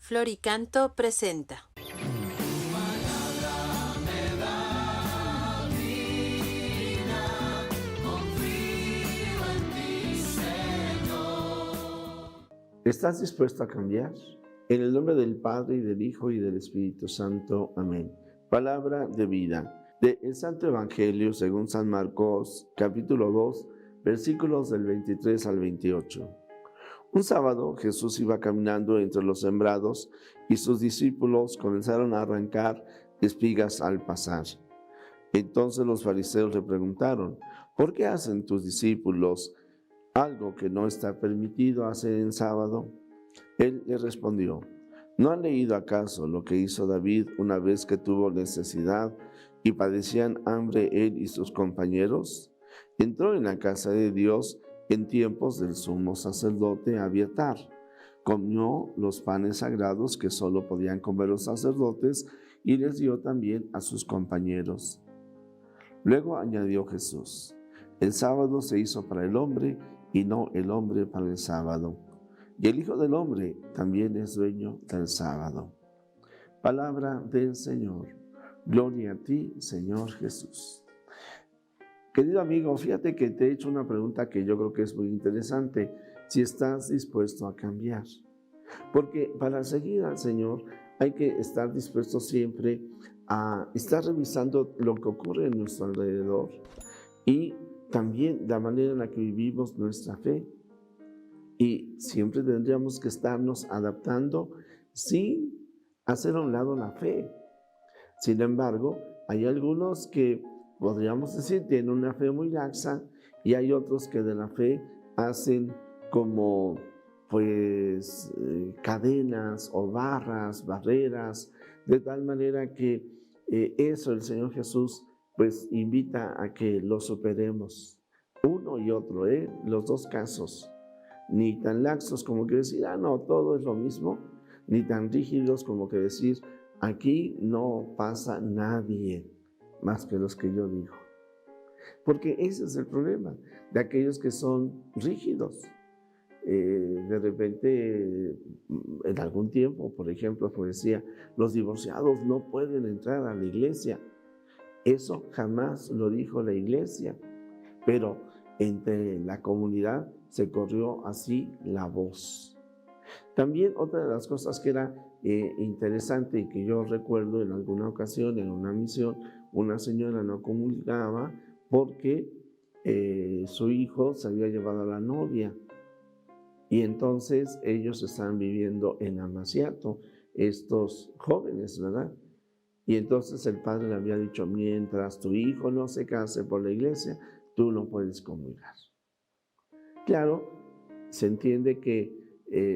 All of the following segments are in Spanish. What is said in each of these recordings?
Floricanto presenta. ¿Estás dispuesto a cambiar? En el nombre del Padre, y del Hijo, y del Espíritu Santo. Amén. Palabra de vida. Del Santo Evangelio según San Marcos, capítulo 2, versículos del 23 al 28. Un sábado Jesús iba caminando entre los sembrados y sus discípulos comenzaron a arrancar espigas al pasar. Entonces los fariseos le preguntaron: ¿por qué hacen tus discípulos algo que no está permitido hacer en sábado? Él les respondió: ¿no han leído acaso lo que hizo David una vez que tuvo necesidad y padecían hambre él y sus compañeros? Entró en la casa de Dios en tiempos del sumo sacerdote Abiatar. Comió los panes sagrados que solo podían comer los sacerdotes y les dio también a sus compañeros. Luego añadió Jesús: el sábado se hizo para el hombre y no el hombre para el sábado. Y el Hijo del Hombre también es dueño del sábado. Palabra del Señor. Gloria a ti, Señor Jesús. Querido amigo, fíjate que te he hecho una pregunta que yo creo que es muy interesante. Si estás dispuesto a cambiar. Porque para seguir al Señor hay que estar dispuesto siempre a estar revisando lo que ocurre en nuestro alrededor y también la manera en la que vivimos nuestra fe. Y siempre tendríamos que estarnos adaptando sin hacer a un lado la fe. Sin embargo, hay algunos que podríamos decir tienen una fe muy laxa y hay otros que de la fe hacen como cadenas o barreras, de tal manera que eso el Señor Jesús invita a que lo superemos. Uno y otro, los dos casos. Ni tan laxos como que decir, no, todo es lo mismo, ni tan rígidos como que decir, aquí no pasa nadie más que los que yo digo. Porque ese es el problema de aquellos que son rígidos. De repente, en algún tiempo, por ejemplo, decía, los divorciados no pueden entrar a la iglesia. Eso jamás lo dijo la iglesia, pero entre la comunidad se corrió así la voz. También otra de las cosas que era interesante y que yo recuerdo en alguna ocasión, en una misión, una señora no comulgaba porque su hijo se había llevado a la novia. Y entonces ellos estaban viviendo en Amaciato, estos jóvenes, ¿verdad? Y entonces el padre le había dicho, mientras tu hijo no se case por la iglesia, tú no puedes comulgar. Claro, se entiende que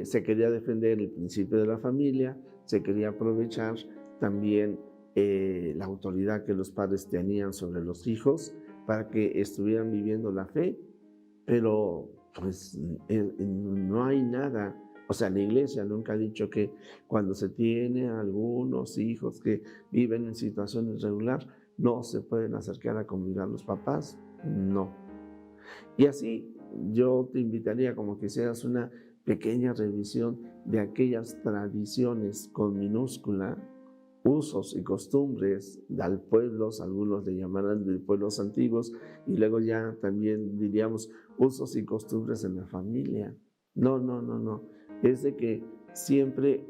se quería defender el principio de la familia, se quería aprovechar también la autoridad que los padres tenían sobre los hijos para que estuvieran viviendo la fe, pero no hay nada. O sea, la iglesia nunca ha dicho que cuando se tiene algunos hijos que viven en situación irregular, no se pueden acercar a comulgar los papás. No. Y así yo te invitaría como que hicieras una pequeña revisión de aquellas tradiciones con minúscula, usos y costumbres del pueblo, algunos le llamarán de pueblos antiguos, y luego ya también diríamos usos y costumbres en la familia. No. Es de que siempre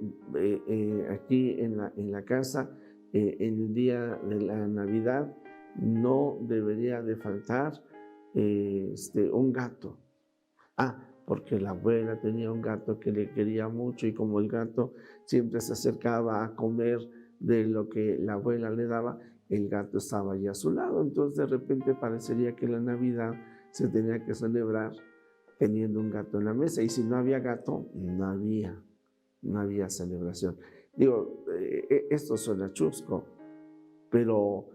aquí en la casa, en el día de la Navidad, no debería de faltar un gato. Porque la abuela tenía un gato que le quería mucho y como el gato siempre se acercaba a comer de lo que la abuela le daba, el gato estaba allí a su lado. Entonces de repente parecería que la Navidad se tenía que celebrar teniendo un gato en la mesa, y si no había gato, no había celebración. Digo, esto suena chusco, pero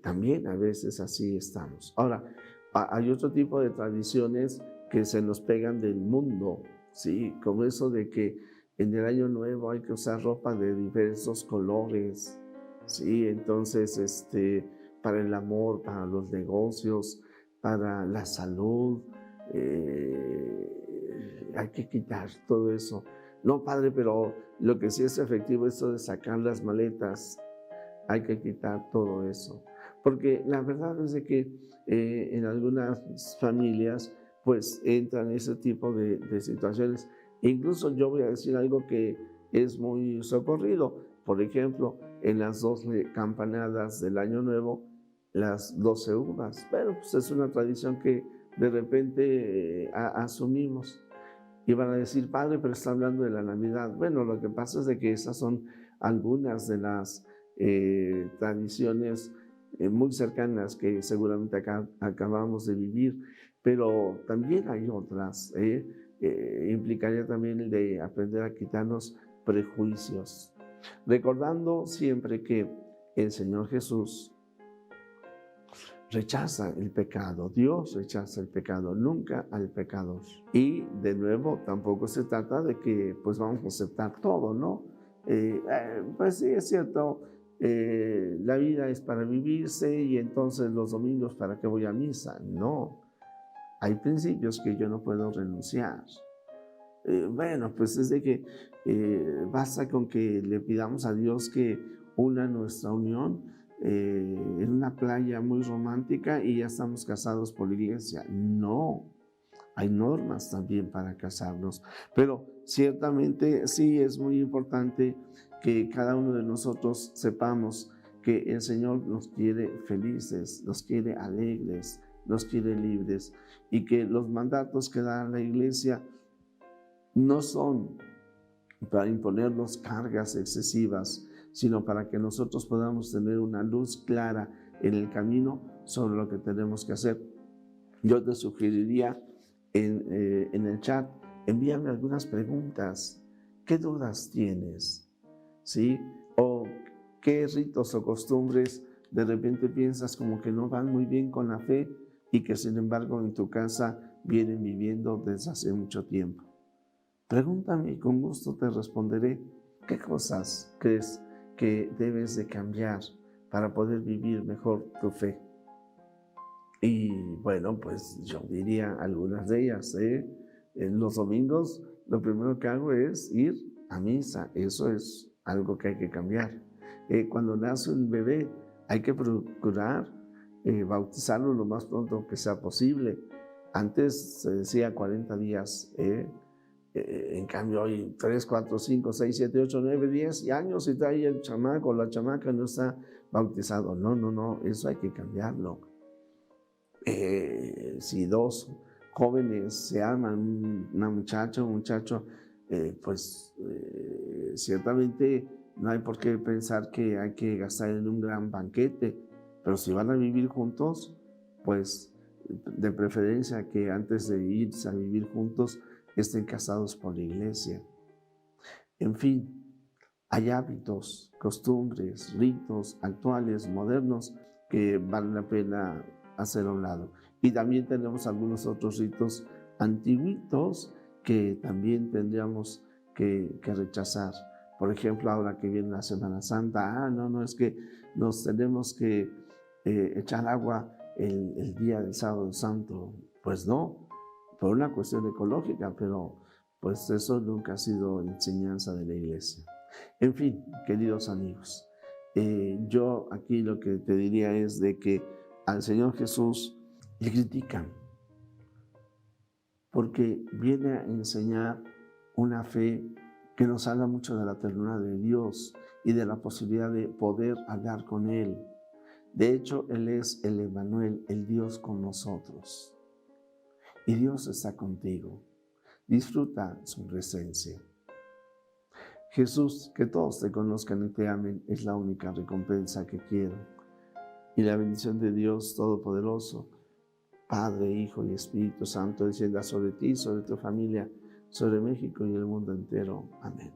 también a veces así estamos. Ahora, hay otro tipo de tradiciones que se nos pegan del mundo, ¿sí? Como eso de que en el año nuevo hay que usar ropa de diversos colores, ¿sí? Entonces, para el amor, para los negocios, para la salud, hay que quitar todo eso No, padre, pero lo que sí es efectivo es esto de sacar las maletas. Hay que quitar todo eso. Porque la verdad es de que en algunas familias pues entran ese tipo de situaciones. Incluso yo voy a decir algo que es muy socorrido. Por ejemplo, en las 12 campanadas del Año Nuevo, las 12 uvas. Bueno, pues es una tradición que de repente asumimos. Y van a decir, padre, pero está hablando de la Navidad. Bueno, lo que pasa es de que esas son algunas de las tradiciones muy cercanas que seguramente acabamos de vivir, pero también hay otras. Implicaría también el de aprender a quitarnos prejuicios, recordando siempre que el Señor Jesús rechaza el pecado. Dios rechaza el pecado, nunca al pecador. Y de nuevo, tampoco se trata de que pues vamos a aceptar todo, ¿no? Pues sí, es cierto, la vida es para vivirse y entonces los domingos para qué voy a misa. No, hay principios que yo no puedo renunciar. Bueno, pues es de que basta con que le pidamos a Dios que una nuestra unión en una playa muy romántica y ya estamos casados por la iglesia. No, hay normas también para casarnos, pero ciertamente sí es muy importante que cada uno de nosotros sepamos que el Señor nos quiere felices, nos quiere alegres, nos quiere libres y que los mandatos que da la iglesia no son para imponernos cargas excesivas, sino para que nosotros podamos tener una luz clara en el camino sobre lo que tenemos que hacer. Yo te sugeriría en el chat, envíame algunas preguntas. ¿Qué dudas tienes? ¿Sí? O qué ritos o costumbres de repente piensas como que no van muy bien con la fe y que sin embargo en tu casa vienen viviendo desde hace mucho tiempo. Pregúntame y con gusto te responderé qué cosas crees que debes de cambiar para poder vivir mejor tu fe. Y bueno, pues yo diría algunas de ellas. En los domingos lo primero que hago es ir a misa. Eso es algo que hay que cambiar. Cuando nace un bebé hay que procurar bautizarlo lo más pronto que sea posible. Antes se decía 40 días. En cambio hoy 3, 4, 5, 6, 7, 8, 9, 10 años y todavía el chamaco o la chamaca no está bautizado. No, eso hay que cambiarlo. Si dos jóvenes se aman, una muchacha o un muchacho, ciertamente no hay por qué pensar que hay que gastar en un gran banquete, pero si van a vivir juntos, pues de preferencia que antes de irse a vivir juntos estén casados por la iglesia. En fin, hay hábitos, costumbres, ritos actuales, modernos, que vale la pena hacer a un lado. Y también tenemos algunos otros ritos antiguitos que también tendríamos que rechazar. Por ejemplo, ahora que viene la Semana Santa, no, es que nos tenemos que echar agua el día del Sábado Santo. Pues no, por una cuestión ecológica, pero pues eso nunca ha sido enseñanza de la iglesia. En fin, queridos amigos, yo aquí lo que te diría es de que al Señor Jesús le critican porque viene a enseñar una fe que nos habla mucho de la ternura de Dios y de la posibilidad de poder hablar con Él. De hecho, Él es el Emmanuel, el Dios con nosotros. Y Dios está contigo. Disfruta su presencia. Jesús, que todos te conozcan y te amen, es la única recompensa que quiero. Y la bendición de Dios Todopoderoso, Padre, Hijo y Espíritu Santo, descienda sobre ti, sobre tu familia, sobre México y el mundo entero. Amén.